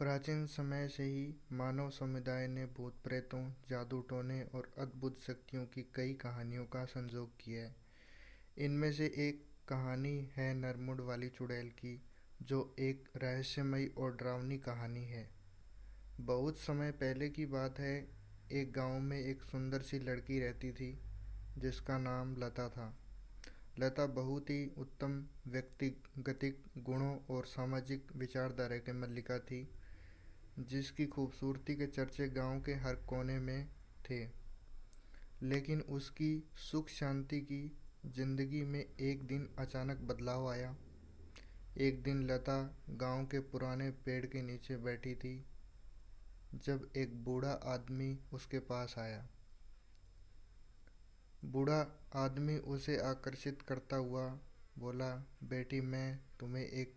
प्राचीन समय से ही मानव समुदाय ने भूत प्रेतों, जादू टोने और अद्भुत शक्तियों की कई कहानियों का संजोग किया है। इनमें से एक कहानी है नरमुंड वाली चुड़ैल की, जो एक रहस्यमयी और डरावनी कहानी है। बहुत समय पहले की बात है। एक गांव में एक सुंदर सी लड़की रहती थी, जिसका नाम लता था। लता बहुत ही उत्तम व्यक्तिगतिक गुणों और सामाजिक विचारधारा के मल्लिका थी, जिसकी खूबसूरती के चर्चे गांव के हर कोने में थे। लेकिन उसकी सुख शांति की जिंदगी में एक दिन अचानक बदलाव आया। एक दिन लता गांव के पुराने पेड़ के नीचे बैठी थी, जब एक बूढ़ा आदमी उसके पास आया। बूढ़ा आदमी उसे आकर्षित करता हुआ बोला, बेटी, मैं तुम्हें एक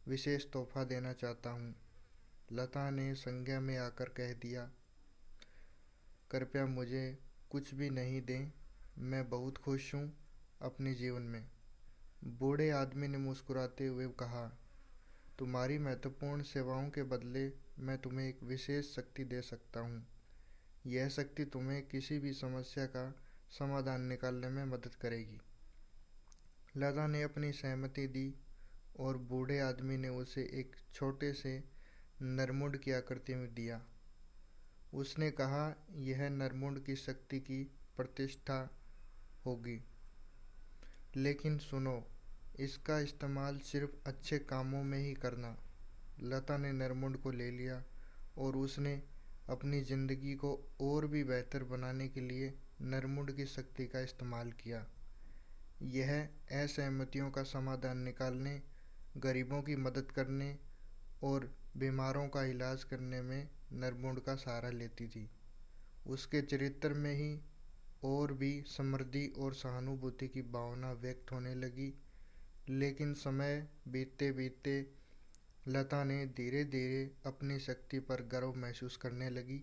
विशेष तोहफा देना चाहता हूँ। लता ने संज्ञा में आकर कह दिया, कृपया मुझे कुछ भी नहीं दें, मैं बहुत खुश हूँ अपने जीवन में। बूढ़े आदमी ने मुस्कुराते हुए कहा, तुम्हारी महत्वपूर्ण सेवाओं के बदले मैं तुम्हें एक विशेष शक्ति दे सकता हूँ। यह शक्ति तुम्हें किसी भी समस्या का समाधान निकालने में मदद करेगी। लता ने अपनी सहमति दी और बूढ़े आदमी ने उसे एक छोटे से नरमुंड की आकृति में दिया। उसने कहा, यह नरमुंड की शक्ति की प्रतिष्ठा होगी, लेकिन सुनो, इसका इस्तेमाल सिर्फ अच्छे कामों में ही करना। लता ने नरमुंड को ले लिया और उसने अपनी ज़िंदगी को और भी बेहतर बनाने के लिए नरमुंड की शक्ति का इस्तेमाल किया। यह असहमतियों का समाधान निकालने, गरीबों की मदद करने और बीमारों का इलाज करने में नरमुंड का सहारा लेती थी। उसके चरित्र में ही और भी समृद्धि और सहानुभूति की भावना व्यक्त होने लगी। लेकिन समय बीतते बीतते लता ने धीरे धीरे अपनी शक्ति पर गर्व महसूस करने लगी।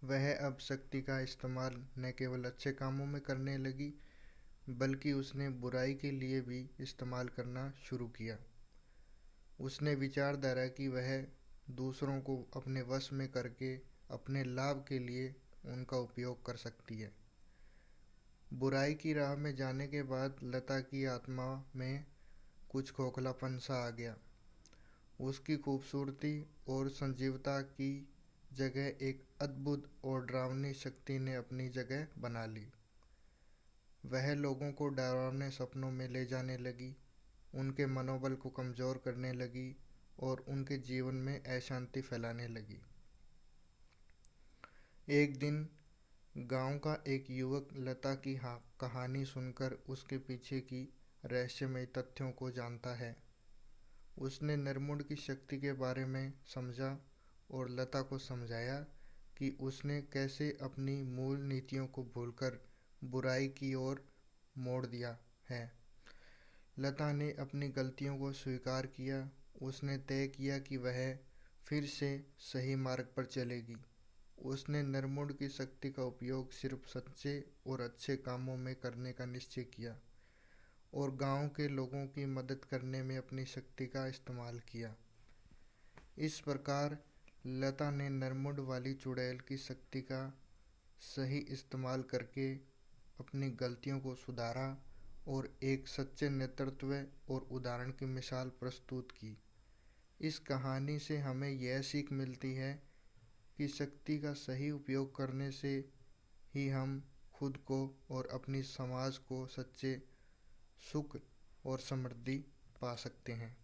वह अब शक्ति का इस्तेमाल न केवल अच्छे कामों में करने लगी, बल्कि उसने बुराई के लिए भी इस्तेमाल करना शुरू किया। उसने विचारधारा कि वह दूसरों को अपने वश में करके अपने लाभ के लिए उनका उपयोग कर सकती है। बुराई की राह में जाने के बाद लता की आत्मा में कुछ खोखलापन सा आ गया। उसकी खूबसूरती और संजीवता की जगह एक अद्भुत और डरावनी शक्ति ने अपनी जगह बना ली। वह लोगों को डरावने सपनों में ले जाने लगी, उनके मनोबल को कमज़ोर करने लगी और उनके जीवन में अशांति फैलाने लगी। एक दिन गांव का एक युवक लता की कहानी सुनकर उसके पीछे की रहस्यमय तथ्यों को जानता है। उसने नरमुंड की शक्ति के बारे में समझा और लता को समझाया कि उसने कैसे अपनी मूल नीतियों को भूलकर बुराई की ओर मोड़ दिया है। लता ने अपनी गलतियों को स्वीकार किया। उसने तय किया कि वह फिर से सही मार्ग पर चलेगी। उसने नरमुंड की शक्ति का उपयोग सिर्फ सच्चे और अच्छे कामों में करने का निश्चय किया और गांव के लोगों की मदद करने में अपनी शक्ति का इस्तेमाल किया। इस प्रकार लता ने नरमुंड वाली चुड़ैल की शक्ति का सही इस्तेमाल करके अपनी गलतियों को सुधारा और एक सच्चे नेतृत्व और उदाहरण की मिसाल प्रस्तुत की। इस कहानी से हमें यह सीख मिलती है कि शक्ति का सही उपयोग करने से ही हम खुद को और अपनी समाज को सच्चे सुख और समृद्धि पा सकते हैं।